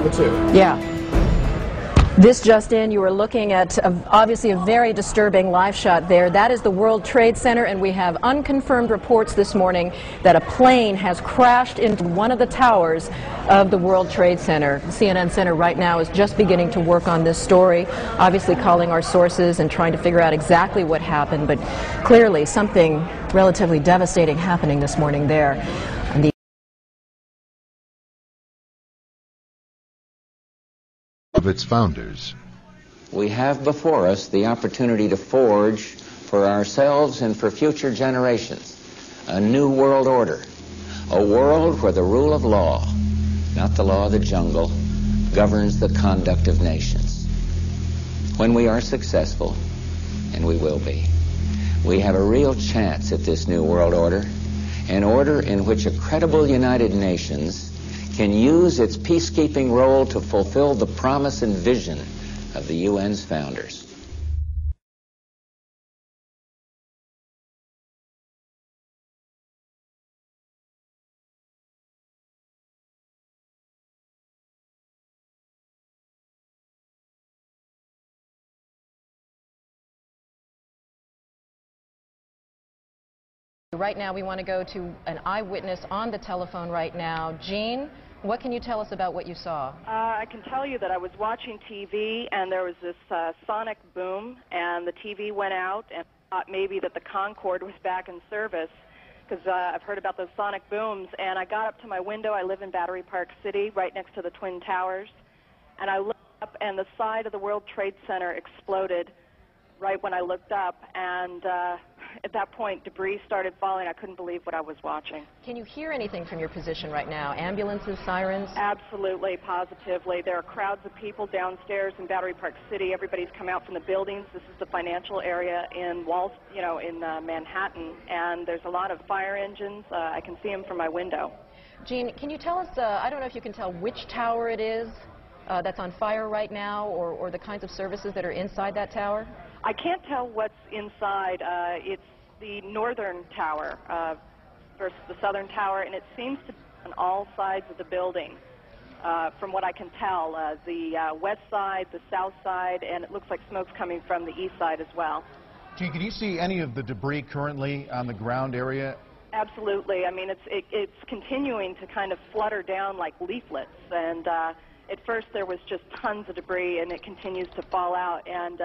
number 2. Yeah. This just in, you are looking at obviously a very disturbing live shot there. That is the World Trade Center, and we have unconfirmed reports this morning that a plane has crashed into one of the towers of the World Trade Center. CNN Center right now is just beginning to work on this story, obviously calling our sources and trying to figure out exactly what happened, but clearly something relatively devastating happening this morning there. And of its founders. We have before us the opportunity to forge for ourselves and for future generations a new world order, a world where the rule of law, not the law of the jungle, governs the conduct of nations. When we are successful, and we will be, we have a real chance at this new world order, an order in which a credible United Nations can use its peacekeeping role to fulfill the promise and vision of the UN's founders. right now we want to go to an eyewitness on the telephone right now. Jean, what can you tell us about what you saw? I can tell you that I was watching TV and there was this sonic boom and the TV went out and I thought maybe that the Concorde was back in service because I've heard about those sonic booms, and I got up to my window. I live in Battery Park City right next to the Twin Towers, and I looked up and the side of the World Trade Center exploded right when I looked up, and at that point debris started falling. I couldn't believe what I was watching. Can you hear anything from your position right now? Ambulances, sirens? Absolutely, positively. There are crowds of people downstairs in Battery Park City. Everybody's come out from the buildings. This is the financial area in Manhattan, and there's a lot of fire engines. I can see them from my window. Jean, can you tell us, I don't know if you can tell which tower it is that's on fire right now, or the kinds of services that are inside that tower? I can't tell what's inside. It's the northern tower versus the southern tower, and it seems to be on all sides of the building, from what I can tell. The west side, the south side, and it looks like smoke's coming from the east side as well. Gene, can you see any of the debris currently on the ground area? Absolutely. I mean, it's continuing to kind of flutter down like leaflets, and at first there was just tons of debris, and it continues to fall out, and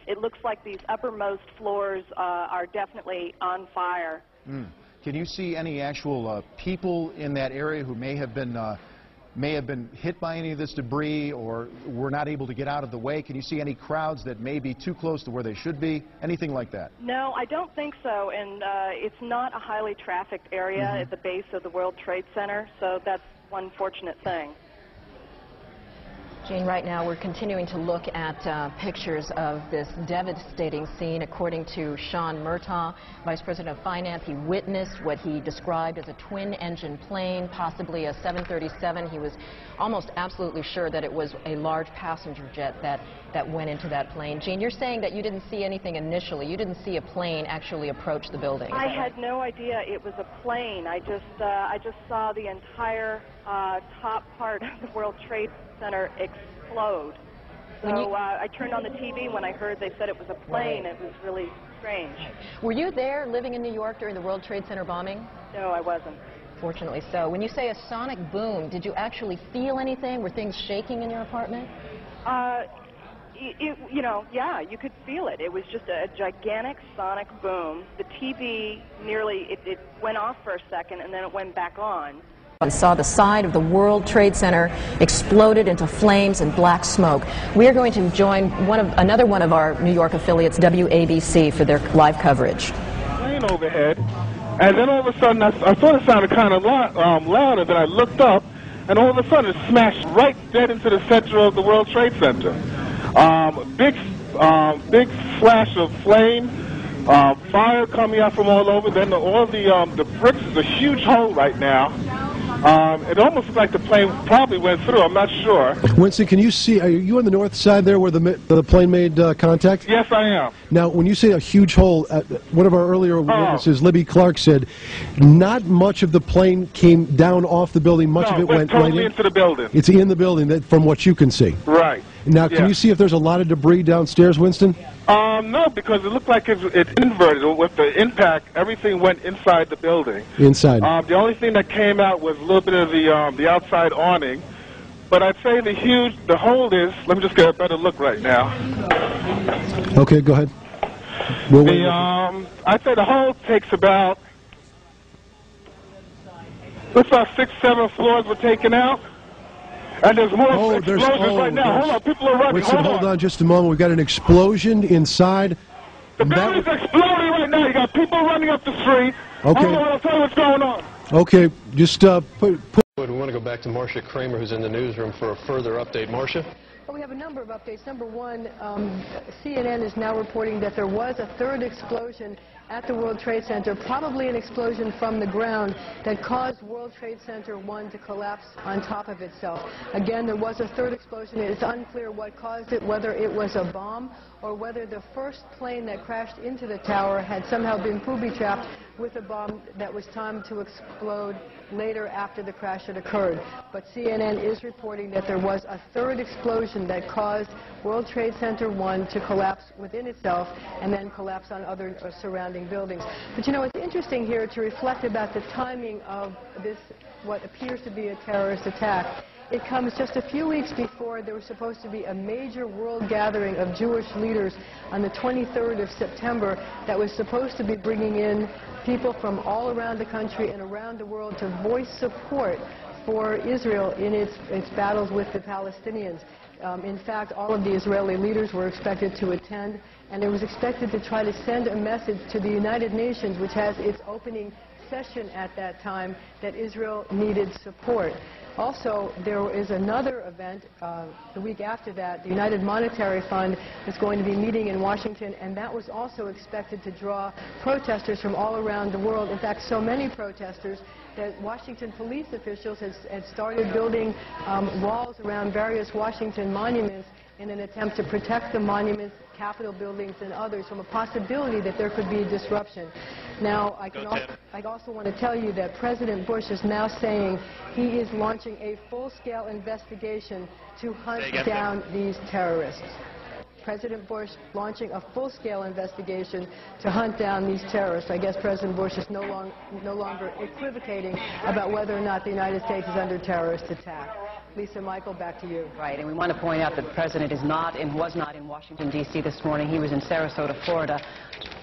it looks like these uppermost floors are definitely on fire. Can you see any actual people in that area who may have been hit by any of this debris or were not able to get out of the way? Can you see any crowds that may be too close to where they should be? Anything like that? No, I don't think so, and it's not a highly trafficked area at the base of the World Trade Center, so that's one fortunate thing. Jean, right now we're continuing to look at pictures of this devastating scene. According to Sean Murtaugh, Vice President of Finance, he witnessed what he described as a twin-engine plane, possibly a 737. He was almost absolutely sure that it was a large passenger jet that went into that plane. Jean, you're saying that you didn't see anything initially. You didn't see a plane actually approach the building. I had no idea it was a plane. I just saw the entire top part of the World Trade Center explode. So I turned on the TV when I heard they said it was a plane. It was really strange. Were you there living in New York during the World Trade Center bombing? No, I wasn't. Fortunately so. When you say a sonic boom, did you actually feel anything? Were things shaking in your apartment? Yeah, you could feel it. It was just a gigantic sonic boom. The TV it went off for a second and then it went back on. I saw the side of the World Trade Center exploded into flames and black smoke. We are going to join another one of our New York affiliates, WABC, for their live coverage. Plane overhead, and then all of a sudden I thought it sounded kind of louder. Then I looked up, and all of a sudden it smashed right dead into the center of the World Trade Center. Big flash of flame, fire coming out from all over. Then all the bricks is a huge hole right now. It almost looked like the plane probably went through. I'm not sure. Winston, can you see, are you on the north side there where the plane made contact? Yes, I am. Now, when you say a huge hole, one of our earlier witnesses, Libby Clark, said not much of the plane came down off the building. Much of it went totally right into the building. It's in the building, from what you can see. Right. Now, can you see if there's a lot of debris downstairs, Winston? No, because it looked like it's inverted. With the impact, everything went inside the building. Inside. The only thing that came out was a little bit of the outside awning. But I'd say the hole is, let me just get a better look right now. Okay, go ahead. I'd say the hole takes about, looks about 6, 7 floors were taken out. And there's more explosions right now. Hold on, people are running. Winston, hold on just a moment. We've got an explosion inside. The building's exploding right now. You got people running up the street. Okay. Hold on, I'll tell you what's going on. Okay, just put. We want to go back to Marcia Kramer, who's in the newsroom, for a further update. Marcia? Well, we have a number of updates. Number one, CNN is now reporting that there was a third explosion at the World Trade Center, probably an explosion from the ground that caused World Trade Center 1 to collapse on top of itself. Again, there was a third explosion. It's unclear what caused it, whether it was a bomb or whether the first plane that crashed into the tower had somehow been booby-trapped with a bomb that was timed to explode later after the crash had occurred. But CNN is reporting that there was a third explosion that caused World Trade Center 1 to collapse within itself and then collapse on other surrounding buildings. But you know, it's interesting here to reflect about the timing of this, what appears to be a terrorist attack. It comes just a few weeks before there was supposed to be a major world gathering of Jewish leaders on the 23rd of September that was supposed to be bringing in people from all around the country and around the world to voice support for Israel in its battles with the Palestinians. In fact, all of the Israeli leaders were expected to attend, and it was expected to try to send a message to the United Nations, which has its opening session at that time, that Israel needed support. Also, there is another event the week after that. The United Monetary Fund is going to be meeting in Washington, and that was also expected to draw protesters from all around the world. In fact, so many protesters that Washington police officials had started building walls around various Washington monuments in an attempt to protect the monuments, Capitol buildings, and others from a possibility that there could be disruption. Now, I also want to tell you that President Bush is now saying he is launching a full-scale investigation to hunt down these terrorists. President Bush launching a full-scale investigation to hunt down these terrorists. I guess President Bush is no longer equivocating about whether or not the United States is under terrorist attack. Lisa, Michael, back to you. Right, and we want to point out that the President is not and was not in Washington, D.C. this morning. He was in Sarasota, Florida,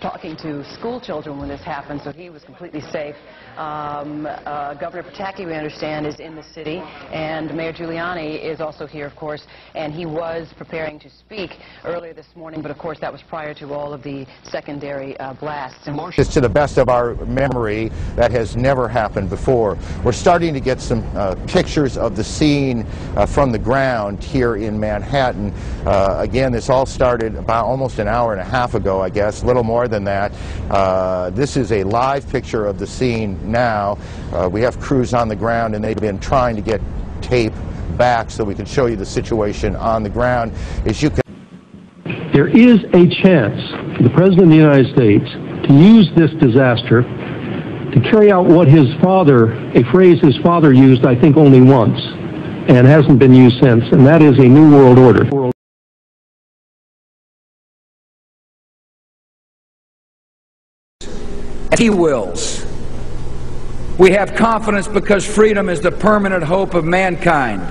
talking to school children when this happened, so he was completely safe. Governor Pataki, we understand, is in the city, and Mayor Giuliani is also here, of course, and he was preparing to speak earlier this morning, but of course that was prior to all of the secondary blasts. And it's to the best of our memory, that has never happened before. We're starting to get some pictures of the scene from the ground here in Manhattan. Again, this all started about almost an hour and a half ago, I guess, a little more than that. This is a live picture of the scene now. We have crews on the ground, and they've been trying to get tape back so we can show you the situation on the ground. As you can, there is a chance for the President of the United States to use this disaster to carry out what his father, a phrase his father used, I think, only once, and hasn't been used since, and that is a new world order. He wills. We have confidence because freedom is the permanent hope of mankind,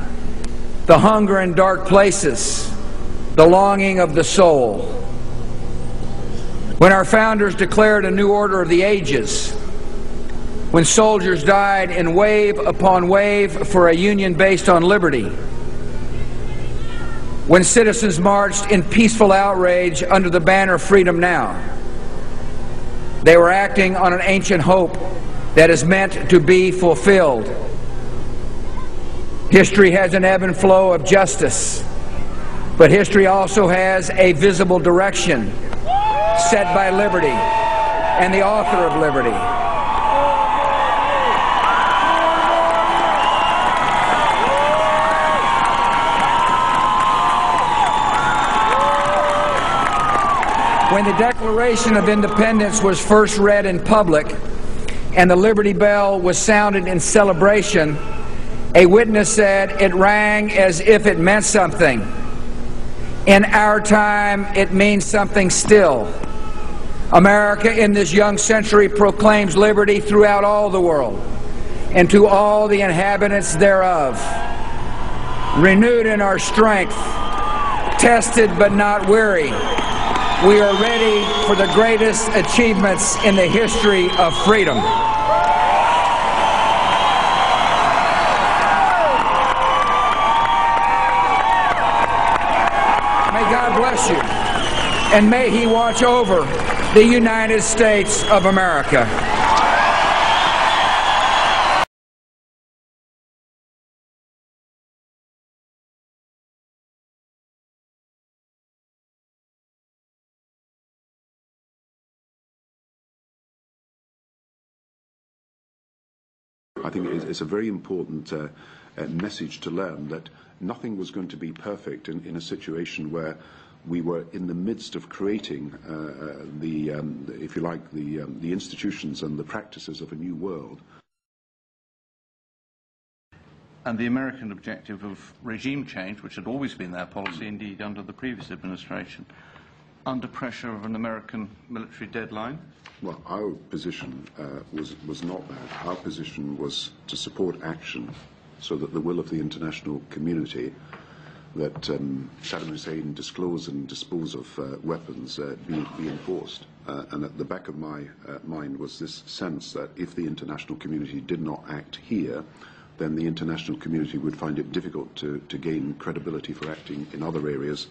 the hunger in dark places, the longing of the soul. When our founders declared a new order of the ages, when soldiers died in wave upon wave for a union based on liberty, when citizens marched in peaceful outrage under the banner Freedom Now, they were acting on an ancient hope that is meant to be fulfilled. History has an ebb and flow of justice, but history also has a visible direction set by liberty and the author of liberty. When the Declaration of Independence was first read in public and the Liberty Bell was sounded in celebration, a witness said it rang as if it meant something. In our time, it means something still. America in this young century proclaims liberty throughout all the world and to all the inhabitants thereof. Renewed in our strength, tested but not weary, we are ready for the greatest achievements in the history of freedom. May God bless you, and may He watch over the United States of America. I think it's a very important message to learn that nothing was going to be perfect in a situation where we were in the midst of creating if you like, the institutions and the practices of a new world. And the American objective of regime change, which had always been their policy, indeed under the previous administration, under pressure of an American military deadline? Well, our position was not that. Our position was to support action so that the will of the international community that Saddam Hussein disclose and dispose of weapons be enforced. And at the back of my mind was this sense that if the international community did not act here, then the international community would find it difficult to gain credibility for acting in other areas,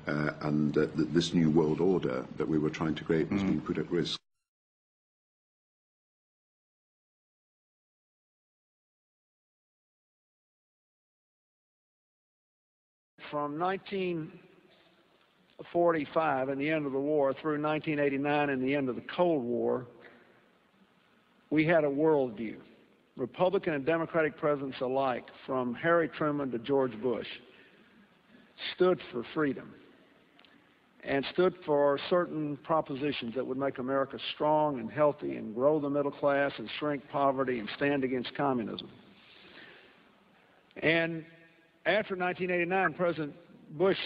and this new world order that we were trying to create was being put at risk. From 1945 and the end of the war through 1989 and the end of the Cold War, we had a worldview. Republican and Democratic presidents alike, from Harry Truman to George Bush, stood for freedom and stood for certain propositions that would make America strong and healthy and grow the middle class and shrink poverty and stand against communism. And after 1989, President Bush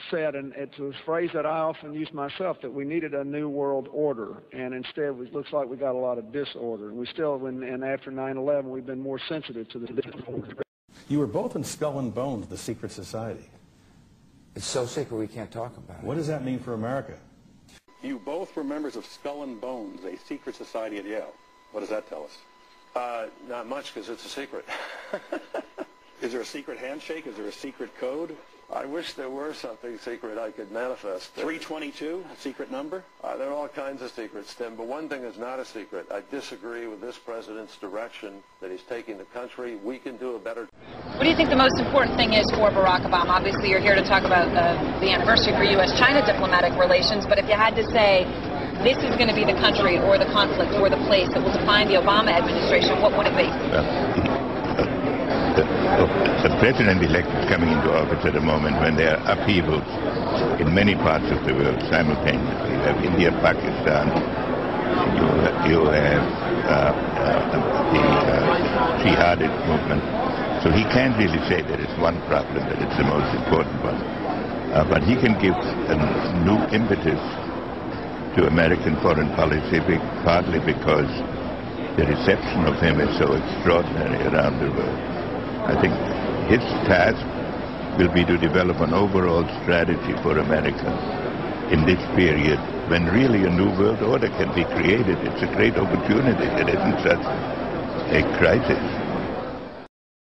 said, and it's a phrase that I often use myself, that we needed a new world order, and instead it looks like we got a lot of disorder. And we still, and after 9/11, we've been more sensitive to the disorder. You were both in Skull and Bones, the secret society. It's so secret we can't talk about it. What does that mean for America? You both were members of Skull and Bones, a secret society at Yale. What does that tell us? Not much, because it's a secret. Is there a secret handshake? Is there a secret code? I wish there were something secret I could manifest. 322, a secret number? There are all kinds of secrets, Tim, but one thing is not a secret. I disagree with this president's direction that he's taking the country. We can do a better... What do you think the most important thing is for Barack Obama? Obviously, you're here to talk about the anniversary for U.S.-China diplomatic relations, but if you had to say this is going to be the country or the conflict or the place that will define the Obama administration, what would it be? The president-elect is coming into office at a moment when there are upheavals in many parts of the world simultaneously. You have India, Pakistan, you have the jihadist movement. So he can't really say there is one problem, that it's the most important one. But he can give a new impetus to American foreign policy, partly because the reception of him is so extraordinary around the world. I think his task will be to develop an overall strategy for America in this period when really a new world order can be created. It's a great opportunity. It isn't such a crisis.